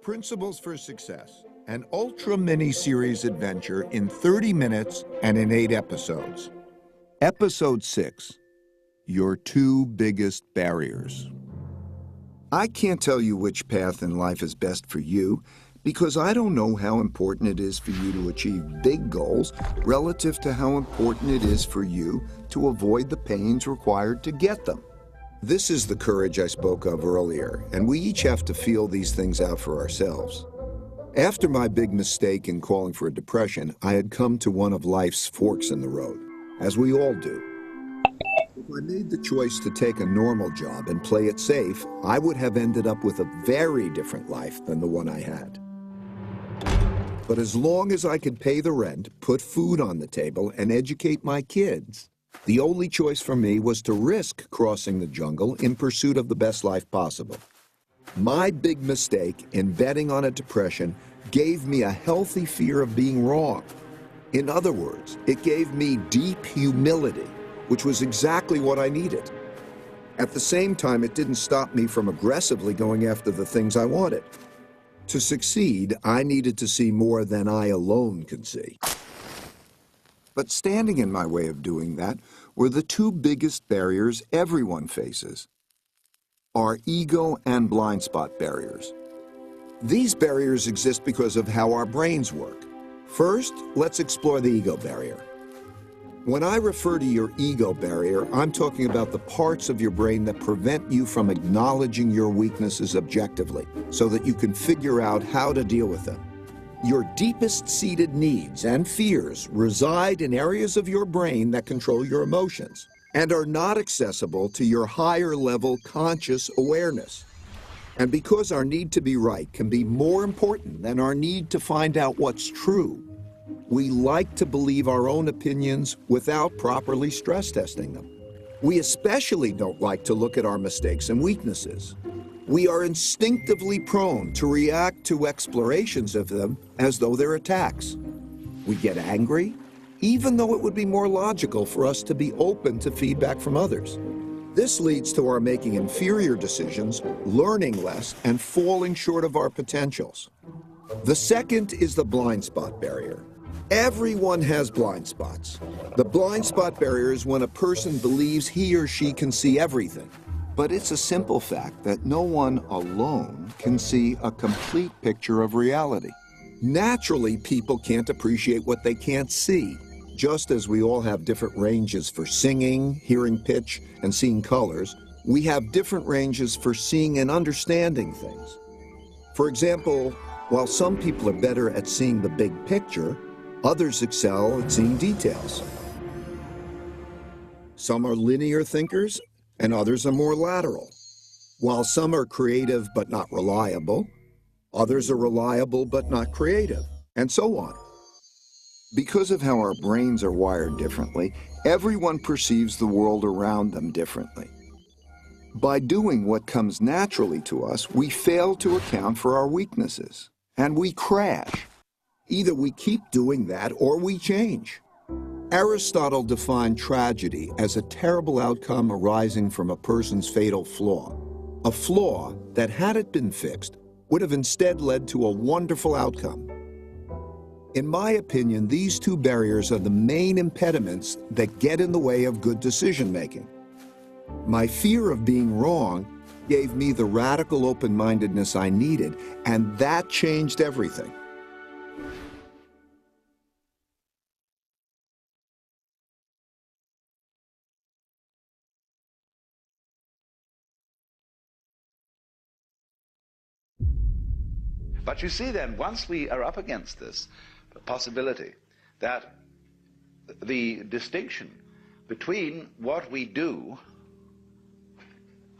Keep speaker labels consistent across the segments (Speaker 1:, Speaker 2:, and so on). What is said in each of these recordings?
Speaker 1: Principles for Success, an ultra mini-series adventure in 30 minutes and in 8 episodes. Episode 6, Your Two Biggest Barriers. I can't tell you which path in life is best for you because I don't know how important it is for you to achieve big goals relative to how important it is for you to avoid the pains required to get them. This is the courage I spoke of earlier, and we each have to feel these things out for ourselves. After my big mistake in calling for a depression, I had come to one of life's forks in the road, as we all do. If I made the choice to take a normal job and play it safe, I would have ended up with a very different life than the one I had. But as long as I could pay the rent, put food on the table, and educate my kids, the only choice for me was to risk crossing the jungle in pursuit of the best life possible. My big mistake in betting on a depression gave me a healthy fear of being wrong. In other words, it gave me deep humility, which was exactly what I needed. At the same time, it didn't stop me from aggressively going after the things I wanted. To succeed, I needed to see more than I alone could see. But standing in my way of doing that were the two biggest barriers everyone faces: our ego and blind spot barriers. These barriers exist because of how our brains work. First, let's explore the ego barrier. When I refer to your ego barrier, I'm talking about the parts of your brain that prevent you from acknowledging your weaknesses objectively so that you can figure out how to deal with them. Your deepest-seated needs and fears reside in areas of your brain that control your emotions and are not accessible to your higher-level conscious awareness. And because our need to be right can be more important than our need to find out what's true, we like to believe our own opinions without properly stress testing them. We especially don't like to look at our mistakes and weaknesses. We are instinctively prone to react to explorations of them as though they're attacks. We get angry, even though it would be more logical for us to be open to feedback from others. This leads to our making inferior decisions, learning less, and falling short of our potentials. The second is the blind spot barrier. Everyone has blind spots. The blind spot barrier is when a person believes he or she can see everything. But it's a simple fact that no one alone can see a complete picture of reality. Naturally, people can't appreciate what they can't see, just as we all have different ranges for singing, hearing pitch, and seeing colors. We have different ranges for seeing and understanding things. For example, while some people are better at seeing the big picture, others excel at seeing details. Some are linear thinkers, and others are more lateral. While some are creative but not reliable, others are reliable but not creative, and so on. Because of how our brains are wired differently, everyone perceives the world around them differently. By doing what comes naturally to us, we fail to account for our weaknesses, and we crash. Either we keep doing that or we change. Aristotle defined tragedy as a terrible outcome arising from a person's fatal flaw. A flaw that, had it been fixed, would have instead led to a wonderful outcome. In my opinion, these two barriers are the main impediments that get in the way of good decision-making. My fear of being wrong gave me the radical open-mindedness I needed, and that changed everything.
Speaker 2: But you see then, once we are up against this possibility that the distinction between what we do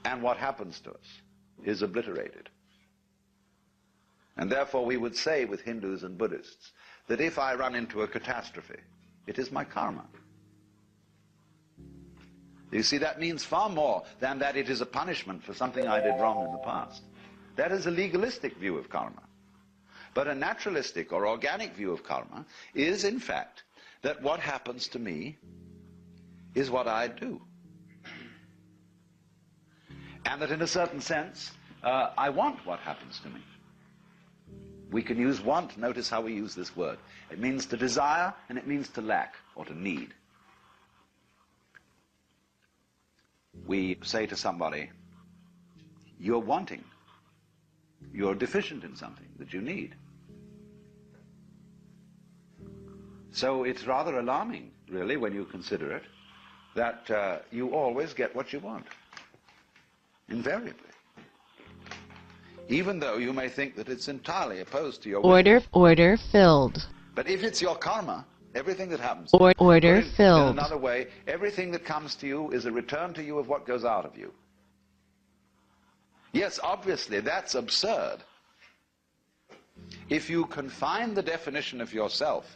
Speaker 2: and what happens to us is obliterated. And therefore we would say with Hindus and Buddhists that if I run into a catastrophe, it is my karma. You see, that means far more than that it is a punishment for something I did wrong in the past. That is a legalistic view of karma. But a naturalistic or organic view of karma is, in fact, that what happens to me is what I do. And that in a certain sense, I want what happens to me. We can use want, notice how we use this word. It means to desire and it means to lack or to need. We say to somebody, you're wanting, you're deficient in something that you need. So it's rather alarming, really, when you consider it, that you always get what you want, invariably. Even though you may think that it's entirely opposed to your will.
Speaker 3: Order filled.
Speaker 2: But if it's your karma, everything that happens
Speaker 3: Order filled.
Speaker 2: in another way, everything that comes to you is a return to you of what goes out of you. Yes, obviously, that's absurd. If you confine the definition of yourself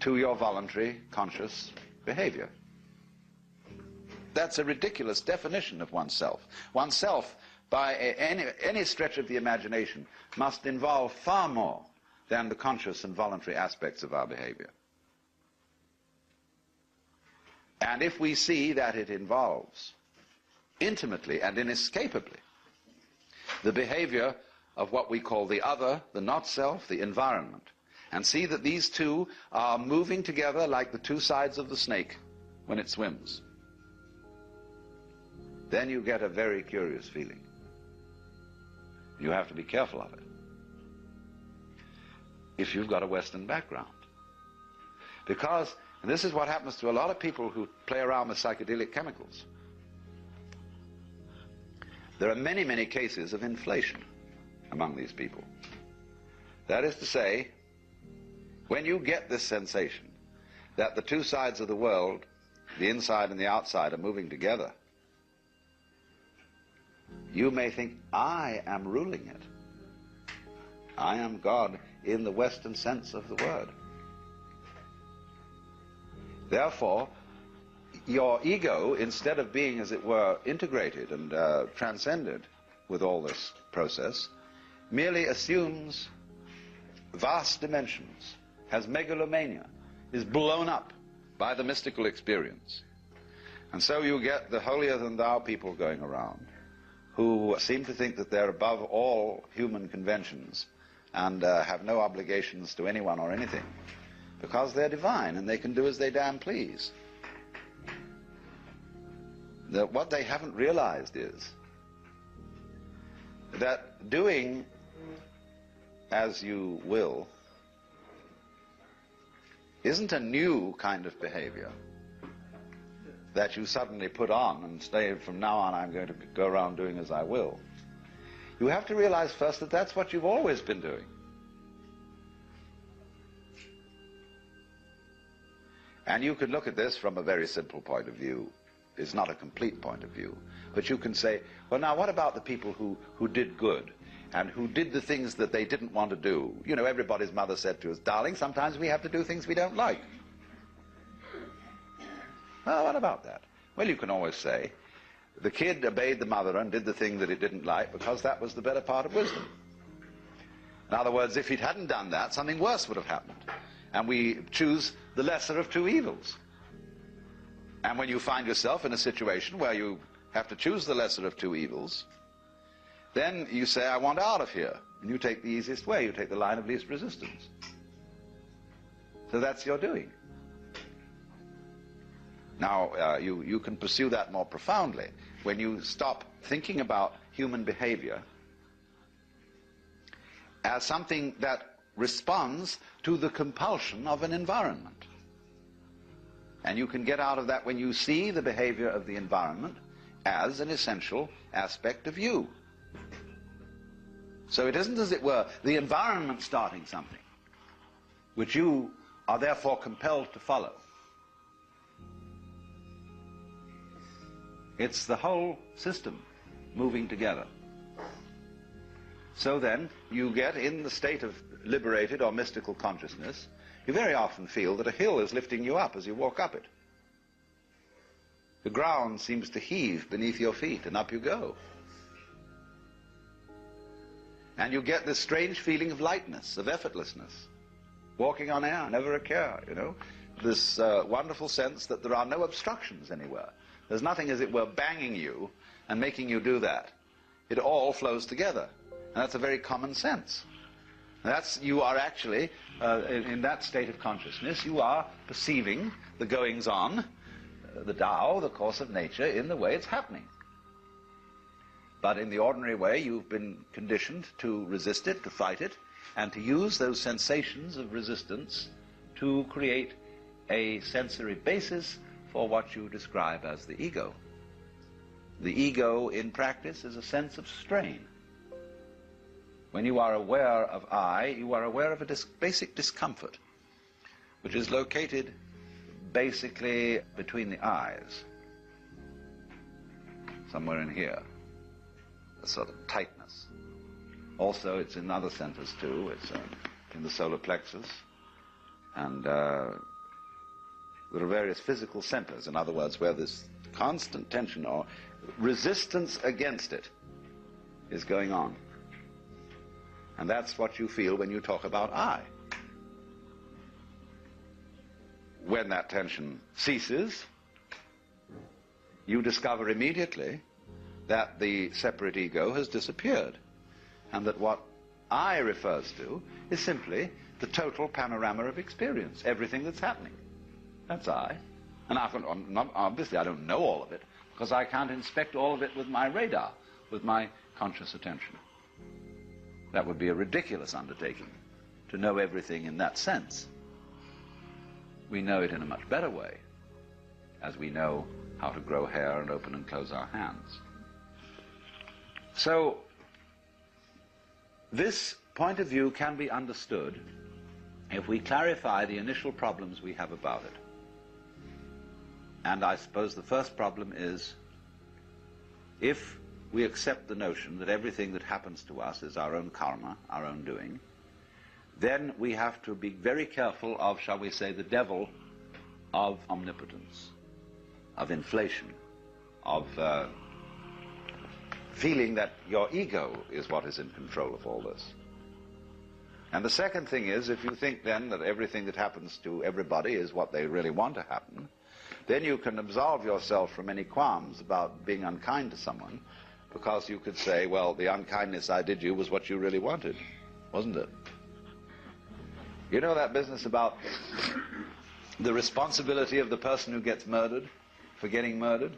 Speaker 2: to your voluntary, conscious behavior. That's a ridiculous definition of oneself. Oneself, by any stretch of the imagination, must involve far more than the conscious and voluntary aspects of our behavior. And if we see that it involves intimately and inescapably the behavior of what we call the other, the not self, the environment, and see that these two are moving together like the two sides of the snake when it swims, then you get a very curious feeling. You have to be careful of it if you've got a Western background. Because, and this is what happens to a lot of people who play around with psychedelic chemicals, there are many, many cases of inflation among these people. That is to say, when you get this sensation that the two sides of the world, the inside and the outside, are moving together, you may think, I am ruling it. I am God in the Western sense of the word. Therefore, your ego, instead of being, as it were, integrated and transcended with all this process, merely assumes vast dimensions, has megalomania, is blown up by the mystical experience. And so you get the holier-than-thou people going around who seem to think that they're above all human conventions and have no obligations to anyone or anything because they're divine and they can do as they damn please. What they haven't realized is that doing as you will isn't a new kind of behavior that you suddenly put on and say, from now on I'm going to go around doing as I will. You have to realize first that that's what you've always been doing. And you can look at this from a very simple point of view. It's not a complete point of view. But you can say, well, now what about the people who did good and who did the things that they didn't want to do? You know, everybody's mother said to us, darling, sometimes we have to do things we don't like. Well, what about that? Well, you can always say, the kid obeyed the mother and did the thing that it didn't like because that was the better part of wisdom. In other words, if it hadn't done that, something worse would have happened. And we choose the lesser of two evils. And when you find yourself in a situation where you have to choose the lesser of two evils, then you say, I want out of here. And you take the easiest way. You take the line of least resistance. So that's your doing. Now, you can pursue that more profoundly when you stop thinking about human behavior as something that responds to the compulsion of an environment. And you can get out of that when you see the behavior of the environment as an essential aspect of you. So it isn't, as it were, the environment starting something, which you are therefore compelled to follow. It's the whole system moving together. So then, you get in the state of liberated or mystical consciousness, you very often feel that a hill is lifting you up as you walk up it. The ground seems to heave beneath your feet, and up you go. And you get this strange feeling of lightness, of effortlessness. walking on air, never a care, you know. This wonderful sense that there are no obstructions anywhere. There's nothing, as it were, banging you and making you do that. It all flows together. And that's a very common sense. You are actually, in that state of consciousness, you are perceiving the goings-on, the Tao, the course of nature, in the way it's happening. But in the ordinary way, you've been conditioned to resist it, to fight it, and to use those sensations of resistance to create a sensory basis for what you describe as the ego. The ego, in practice, is a sense of strain. When you are aware of I, you are aware of a basic discomfort, which is located basically between the eyes, somewhere in here, a sort of tightness. Also, it's in other centers too. It's in the solar plexus, and there are various physical centers, in other words, where this constant tension or resistance against it is going on. And that's what you feel when you talk about I. When that tension ceases, you discover immediately that the separate ego has disappeared, and that what I refers to is simply the total panorama of experience, everything that's happening. That's I. And obviously I don't know all of it, because I can't inspect all of it with my radar, with my conscious attention. That would be a ridiculous undertaking, to know everything in that sense. We know it in a much better way, as we know how to grow hair and open and close our hands. So, this point of view can be understood if we clarify the initial problems we have about it. And I suppose the first problem is, if we accept the notion that everything that happens to us is our own karma, our own doing, then we have to be very careful of, shall we say, the devil of omnipotence, of inflation, of feeling that your ego is what is in control of all this. And the second thing is, if you think then that everything that happens to everybody is what they really want to happen, then you can absolve yourself from any qualms about being unkind to someone, because you could say, well, the unkindness I did you was what you really wanted, wasn't it? You know that business about the responsibility of the person who gets murdered for getting murdered?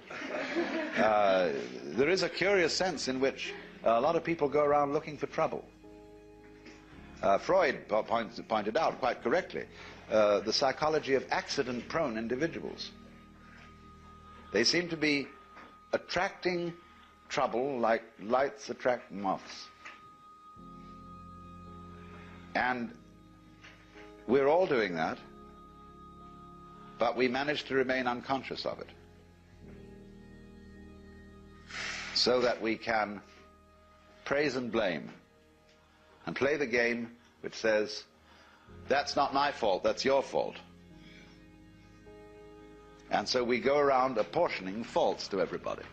Speaker 2: There is a curious sense in which a lot of people go around looking for trouble. Freud pointed out quite correctly the psychology of accident-prone individuals. They seem to be attracting trouble like lights attract moths. And we're all doing that, but we manage to remain unconscious of it, so that we can praise and blame and play the game which says, that's not my fault, that's your fault. And so we go around apportioning faults to everybody.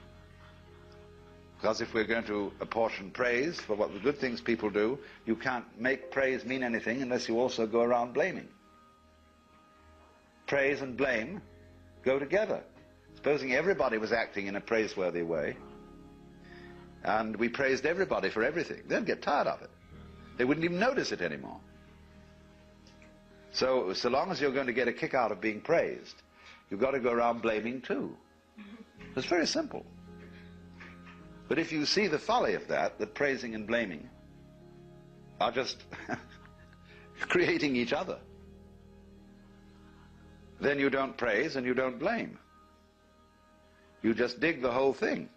Speaker 2: Because if we're going to apportion praise for what the good things people do, you can't make praise mean anything unless you also go around blaming. Praise and blame go together. Supposing everybody was acting in a praiseworthy way, and we praised everybody for everything, they'd get tired of it. They wouldn't even notice it anymore. So long as you're going to get a kick out of being praised, you've got to go around blaming too. It's very simple. But if you see the folly of that praising and blaming are just creating each other, then you don't praise and you don't blame. You just dig the whole thing.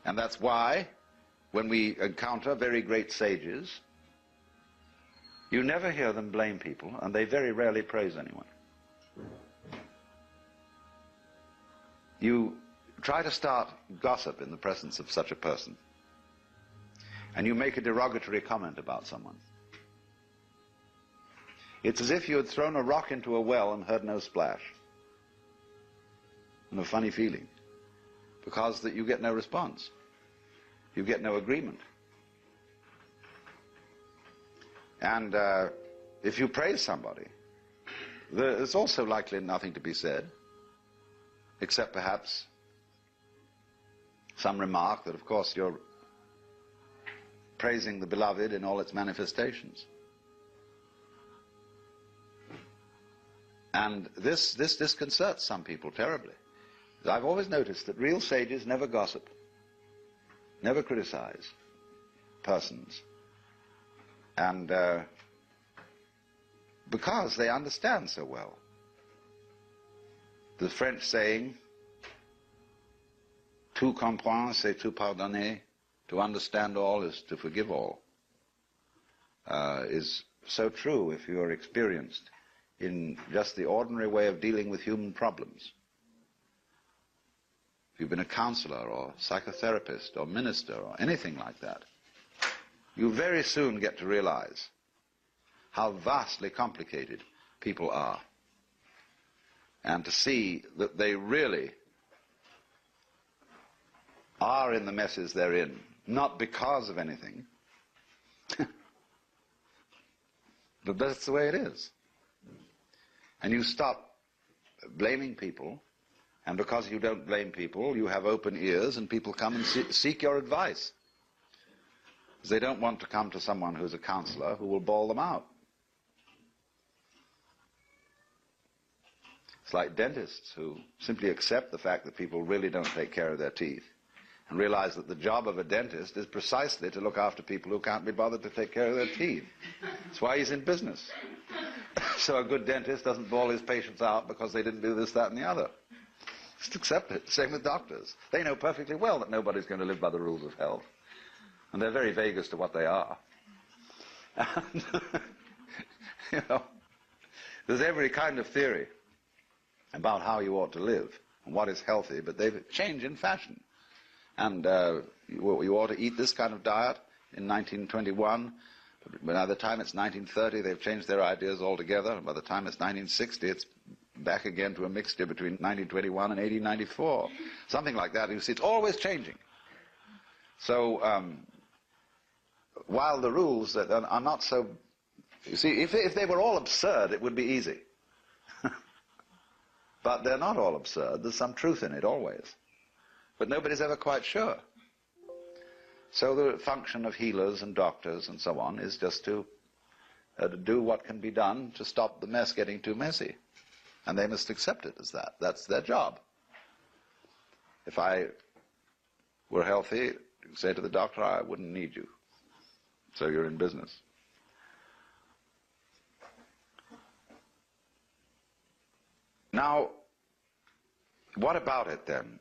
Speaker 2: And that's why, when we encounter very great sages, you never hear them blame people, and they very rarely praise anyone. You try to start gossip in the presence of such a person, and you make a derogatory comment about someone. It's as if you had thrown a rock into a well and heard no splash. And a funny feeling, because that you get no response. You get no agreement. And if you praise somebody, there's also likely nothing to be said, except perhaps some remark that, of course, you're praising the beloved in all its manifestations. And this disconcerts some people terribly. I've always noticed that real sages never gossip, never criticize persons, and because they understand so well. The French saying, tout comprendre, c'est tout pardonner, to understand all is to forgive all, is so true if you're experienced in just the ordinary way of dealing with human problems. If you've been a counselor or psychotherapist or minister or anything like that, you very soon get to realize how vastly complicated people are, and to see that they really are in the messes they're in, not because of anything, but that's the way it is. And you stop blaming people, and because you don't blame people, you have open ears, and people come and seek your advice. Because they don't want to come to someone who's a counselor who will bawl them out. It's like dentists who simply accept the fact that people really don't take care of their teeth, and realize that the job of a dentist is precisely to look after people who can't be bothered to take care of their teeth. That's why he's in business. So a good dentist doesn't bawl his patients out because they didn't do this, that, and the other. Just accept it. Same with doctors. They know perfectly well that nobody's going to live by the rules of health. And they're very vague as to what they are. And, you know, there's every kind of theory about how you ought to live and what is healthy, but they change in fashion. And you ought to eat this kind of diet in 1921. But by the time it's 1930, they've changed their ideas altogether. And by the time it's 1960, it's back again to a mixture between 1921 and 1894. Something like that. You see, it's always changing. So while the rules that are not so... You see, if they were all absurd, it would be easy. But they're not all absurd. There's some truth in it always. But nobody's ever quite sure. So the function of healers and doctors and so on is just to do what can be done to stop the mess getting too messy. And they must accept it as that. That's their job. If I were healthy, say to the doctor, I wouldn't need you. So you're in business. Now, what about it then?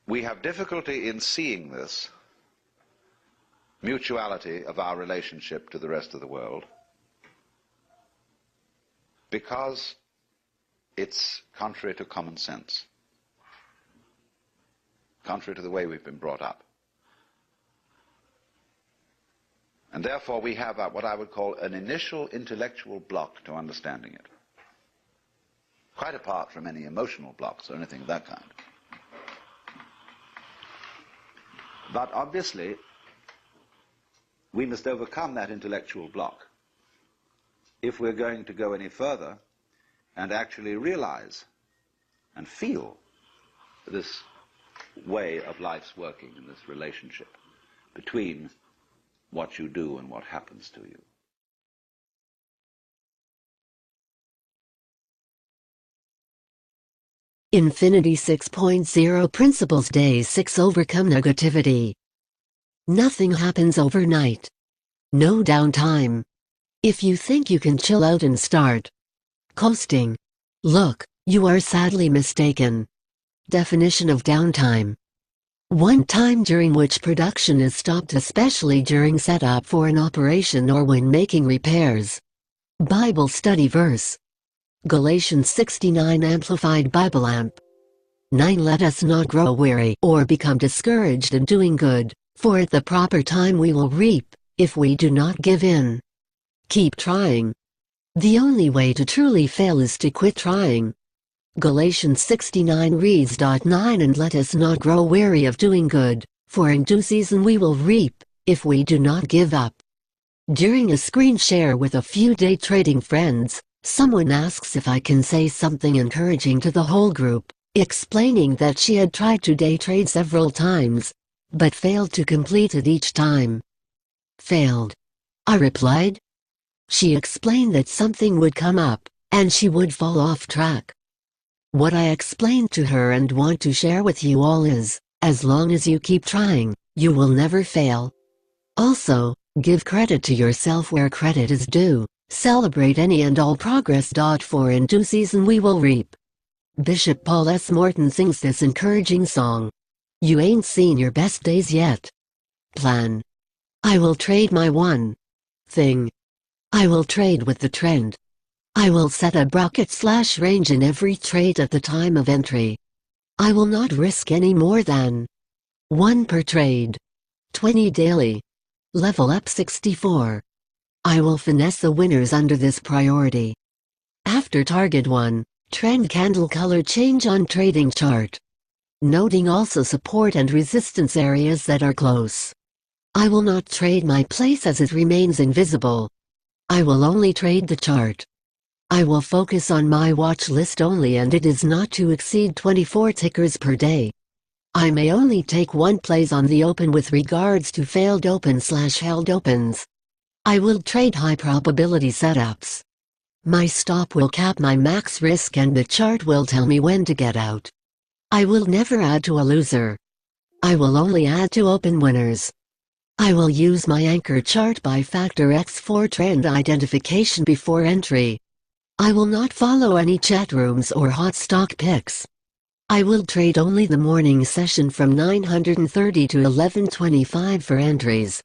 Speaker 2: We have difficulty in seeing this mutuality of our relationship to the rest of the world because it's contrary to common sense, contrary to the way we've been brought up. And therefore we have what I would call an initial intellectual block to understanding it, quite apart from any emotional blocks or anything of that kind. But obviously, we must overcome that intellectual block if we're going to go any further and actually realize and feel this way of life's working and this relationship between what you do and what happens to you.
Speaker 4: Infinity 6.0 Principles Day 6 Overcome Negativity. Nothing happens overnight. No downtime. If you think you can chill out and start coasting, look, you are sadly mistaken. Definition of downtime: one time during which production is stopped, especially during setup for an operation or when making repairs. Bible study verse: Galatians 69 Amplified Bible Amp. 9. Let us not grow weary or become discouraged in doing good, for at the proper time we will reap, if we do not give in. Keep trying. The only way to truly fail is to quit trying. Galatians 69 reads. 9. And let us not grow weary of doing good, for in due season we will reap, if we do not give up. During a screen share with a few day trading friends, someone asks if I can say something encouraging to the whole group, explaining that she had tried to day trade several times, but failed to complete it each time. Failed, I replied. She explained that something would come up, and she would fall off track. What I explained to her and want to share with you all is, as long as you keep trying, you will never fail. Also, give credit to yourself where credit is due. Celebrate any and all progress. For in due season we will reap. Bishop Paul S. Morton sings this encouraging song. You ain't seen your best days yet. Plan. I will trade my one thing. I will trade with the trend. I will set a bracket/range in every trade at the time of entry. I will not risk any more than 1 per trade. 20 daily. Level up 64. I will finesse the winners under this priority. After target 1, trend candle color change on trading chart. Noting also support and resistance areas that are close. I will not trade my place as it remains invisible. I will only trade the chart. I will focus on my watch list only and it is not to exceed 24 tickers per day. I may only take one plays on the open with regards to failed open/held opens. I will trade high probability setups. My stop will cap my max risk and the chart will tell me when to get out. I will never add to a loser. I will only add to open winners. I will use my anchor chart by factor X for trend identification before entry. I will not follow any chat rooms or hot stock picks. I will trade only the morning session from 9:30 to 11:25 for entries.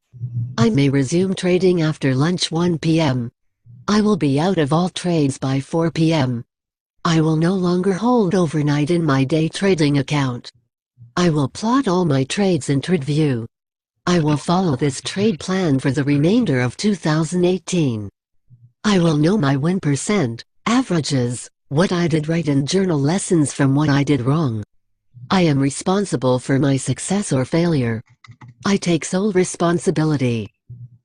Speaker 4: I may resume trading after lunch 1 p.m. I will be out of all trades by 4 p.m. I will no longer hold overnight in my day trading account. I will plot all my trades in TradeView. I will follow this trade plan for the remainder of 2018. I will know my win percent, averages, what I did right and journal lessons from what I did wrong. I am responsible for my success or failure. I take sole responsibility.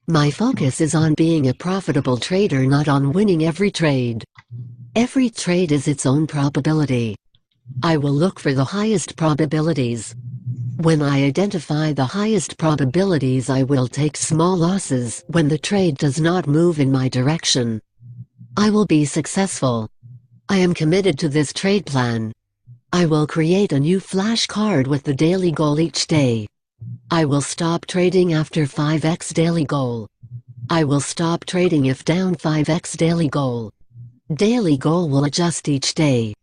Speaker 4: My focus is on being a profitable trader, not on winning every trade. Every trade is its own probability. I will look for the highest probabilities. When I identify the highest probabilities, I will take small losses when the trade does not move in my direction. I will be successful. I am committed to this trade plan. I will create a new flashcard with the daily goal each day. I will stop trading after 5x daily goal. I will stop trading if down 5x daily goal. Daily goal will adjust each day.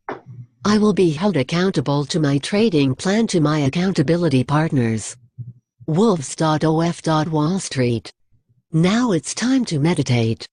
Speaker 4: I will be held accountable to my trading plan to my accountability partners. Wolves.of.Wall Street. Now it's time to meditate.